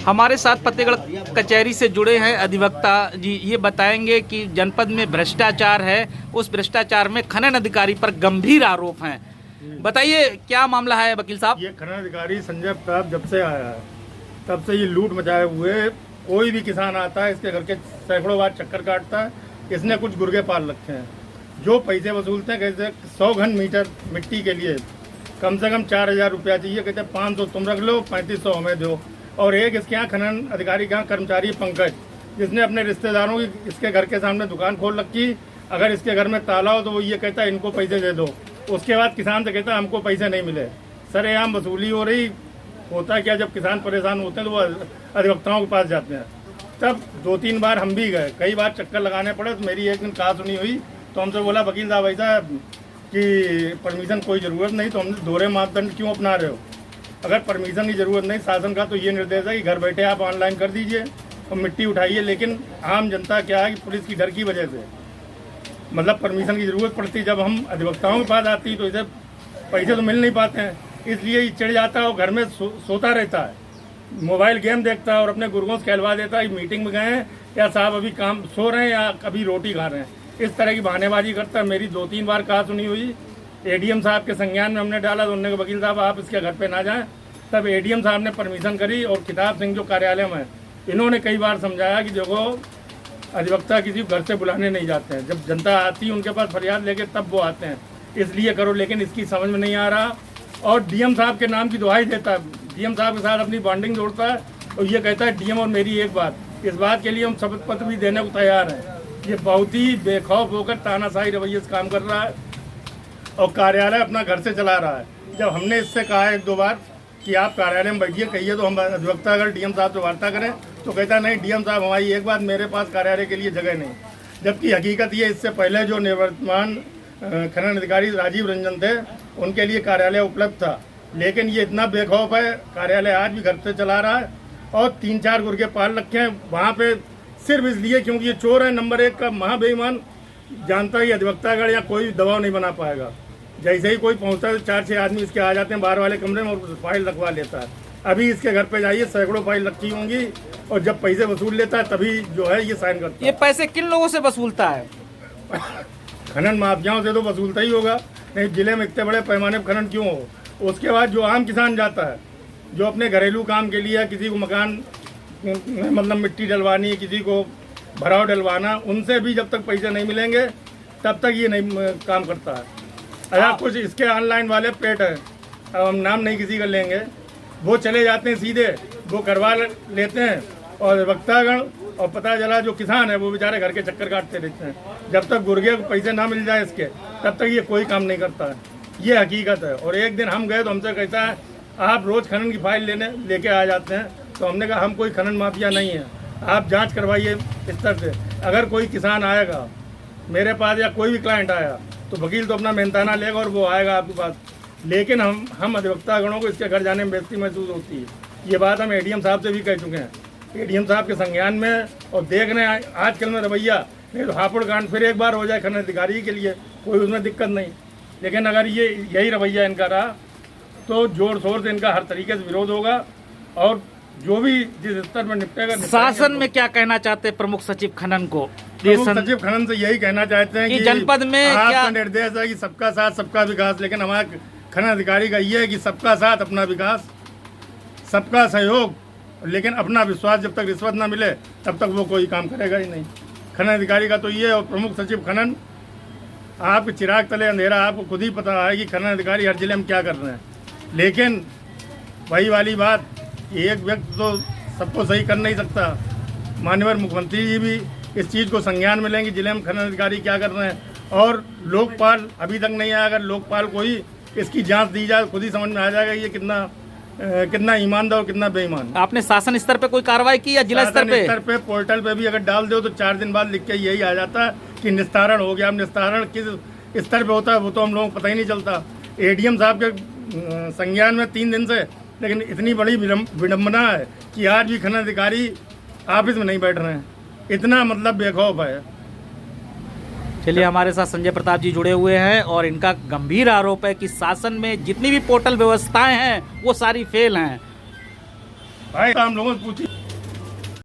हमारे साथ फतेहगढ़ कचहरी से जुड़े हैं अधिवक्ता जी, ये बताएंगे कि जनपद में भ्रष्टाचार है, उस भ्रष्टाचार में खनन अधिकारी पर गंभीर आरोप हैं। बताइए क्या मामला है वकील साहब? ये खनन अधिकारी संजय प्रताप जब से आया है तब से ये लूट मचाए हुए, कोई भी किसान आता है इसके घर के सैकड़ों बार चक्कर काटता है। इसने कुछ गुर्गे पाल रखे हैं जो पैसे वसूलते हैं। कहते 100 घन मीटर मिट्टी के लिए कम से कम 4,000 रुपया चाहिए। कहते 500 तुम रख लो, 3500 हमें दो। और एक इसके यहाँ खनन अधिकारी का कर्मचारी पंकज, जिसने अपने रिश्तेदारों की इसके घर के सामने दुकान खोल रखी। अगर इसके घर में ताला हो तो वो ये कहता है इनको पैसे दे दो। उसके बाद किसान से कहता है हमको पैसे नहीं मिले। सरेआम वसूली हो रही। होता क्या, जब किसान परेशान होते हैं तो वो अधिवक्ताओं के पास जाते हैं। तब 2-3 बार हम भी गए, कई बार चक्कर लगाने पड़े। तो मेरी एक दिन कहा सुनी हुई तो हमसे बोला वकील साहब ऐसा कि परमिशन कोई ज़रूरत नहीं, तो हमने दोहरे मापदंड क्यों अपना रहे हो? अगर परमिशन की ज़रूरत नहीं, शासन का तो ये निर्देश है कि घर बैठे आप ऑनलाइन कर दीजिए और मिट्टी उठाइए। लेकिन आम जनता क्या है कि पुलिस की डर की वजह से मतलब परमिशन की ज़रूरत पड़ती, जब हम अधिवक्ताओं के पास आती तो इसे पैसे तो मिल नहीं पाते हैं, इसलिए ये चिढ़ जाता है और घर में सोता रहता है, मोबाइल गेम देखता है और अपने गुर्गों से कहलवा देता है मीटिंग में गए हैं या साहब अभी काम सो रहे हैं या कभी रोटी खा रहे हैं। इस तरह की बहानेबाजी करता है। मेरी 2-3 बार कहा सुनी हुई एडीएम साहब के संज्ञान में हमने डाला तो उन्होंने कहा वकील साहब आप इसके घर पे ना जाएं। तब एडीएम साहब ने परमिशन करी और किताब सिंह जो कार्यालय में इन्होंने कई बार समझाया कि देखो अधिवक्ता किसी घर से बुलाने नहीं जाते हैं, जब जनता आती है उनके पास फरियाद लेके तब वो आते हैं, इसलिए करो। लेकिन इसकी समझ में नहीं आ रहा और डीएम साहब के नाम की दुहाई देता है। डीएम साहब के साथ अपनी बॉन्डिंग जोड़ता है और ये कहता है डीएम और मेरी एक बात, इस बात के लिए हम शपथ पत्र भी देने को तैयार हैं। ये बहुत ही बेखौफ होकर तानाशाही रवैये से काम कर रहा है और कार्यालय अपना घर से चला रहा है। जब हमने इससे कहा 1-2 बार कि आप कार्यालय में बैठिए, कहिए तो हम अधिवक्ता अगर डीएम साहब से वार्ता करें, तो कहता नहीं डीएम साहब हमारी एक बात, मेरे पास कार्यालय के लिए जगह नहीं। जबकि हकीकत ये, इससे पहले जो निवर्तमान खनन अधिकारी राजीव रंजन थे उनके लिए कार्यालय उपलब्ध था। लेकिन ये इतना बेखौफ है, कार्यालय आज भी घर से चला रहा है और 3-4 गुर्गे पाल रखे हैं वहाँ पे, सिर्फ इसलिए क्योंकि ये चोर है नंबर 1 का महाबेईमान। जानता ही अधिवक्तागढ़ या कोई दबाव नहीं बना पाएगा। जैसे ही कोई पहुंचता है 4-6 आदमी इसके आ जाते हैं बाहर वाले कमरे में और फाइल रखवा लेता है। अभी इसके घर पे जाइए, सैकड़ों फाइल रखी होंगी और जब पैसे वसूल लेता है तभी जो है ये साइन करता है। ये पैसे किन लोगों से वसूलता है? खनन माफियाओं से तो वसूलता ही होगा, नहीं जिले में इतने बड़े पैमाने पर खनन क्यों हो। उसके बाद जो आम किसान जाता है, जो अपने घरेलू काम के लिए, किसी को मकान मतलब मिट्टी डलवानी है, किसी को भराव डलवाना, उनसे भी जब तक पैसे नहीं मिलेंगे तब तक ये नहीं काम करता है। अच्छा कुछ इसके ऑनलाइन वाले पेट है, अब हम नाम नहीं किसी का लेंगे, वो चले जाते हैं सीधे, वो करवा लेते हैं और वक्तागण और पता चला जो किसान है वो बेचारे घर के चक्कर काटते रहते हैं। जब तक गुर्गे को पैसे ना मिल जाए इसके, तब तक ये कोई काम नहीं करता है। ये हकीकत है। और एक दिन हम गए तो हमसे कहता है आप रोज़ खनन की फाइल लेके आ जाते हैं। तो हमने कहा हम कोई खनन माफिया नहीं है, आप जांच करवाइए स्तर से। अगर कोई किसान आएगा मेरे पास या कोई भी क्लाइंट आया तो वकील तो अपना मेहनताना लेगा और वो आएगा आपके पास। लेकिन हम अधिवक्तागणों को इसके घर जाने में बेइज्जती महसूस होती है। ये बात हम एडीएम साहब से भी कह चुके हैं, एडीएम साहब के संज्ञान में। और देख रहे हैं आजकल में रवैया, नहीं तो हापुड़ कांड फिर एक बार हो जाए खनन अधिकारी के लिए, कोई उसमें दिक्कत नहीं। लेकिन अगर ये यही रवैया इनका रहा तो जोर शोर से इनका हर तरीके से विरोध होगा और जो भी जिस स्तर पर निपटेगा। शासन में क्या कहना चाहते हैं प्रमुख सचिव खनन को? प्रमुख सचिव खनन से यही कहना चाहते हैं कि जनपद में आपका निर्देश है कि सबका साथ सबका विकास, लेकिन हमारे खनन अधिकारी का ये है कि सबका साथ अपना विकास, सबका सहयोग, लेकिन अपना विश्वास। जब तक रिश्वत ना मिले तब तक वो कोई काम करेगा ही नहीं। खनन अधिकारी का तो ये। और प्रमुख सचिव खनन, आपके चिराग तले अंधेरा, आपको खुद ही पता है कि खनन अधिकारी हर जिले में क्या कर रहे हैं। लेकिन वही वाली बात, एक व्यक्ति तो सबको सही कर नहीं सकता। माननीय मुख्यमंत्री जी भी इस चीज़ को संज्ञान में लेंगे जिले में खनन अधिकारी क्या कर रहे हैं। और लोकपाल अभी तक नहीं आया, अगर लोकपाल को ही इसकी जांच दी जाए खुद ही समझ में आ जाएगा ये कितना ईमानदार और कितना बेईमान। आपने शासन स्तर पे कोई कार्रवाई की या जिला स्तर पे? पोर्टल पे भी अगर डाल दो तो 4 दिन बाद लिख के यही आ जाता है कि निस्तारण हो गया। अब निस्तारण किस स्तर पे होता है वो तो हम लोगों को पता ही नहीं चलता। एडीएम साहब के संज्ञान में 3 दिन से, लेकिन इतनी बड़ी विडम्बना है कि आज भी खनन अधिकारी ऑफिस में नहीं बैठ रहे हैं। इतना मतलब बेखौफ है। चलिए, हमारे साथ संजय प्रताप जी जुड़े हुए हैं और इनका गंभीर आरोप है कि शासन में जितनी भी पोर्टल व्यवस्थाएं हैं वो सारी फेल हैं। भाई हम लोगों से पूछिए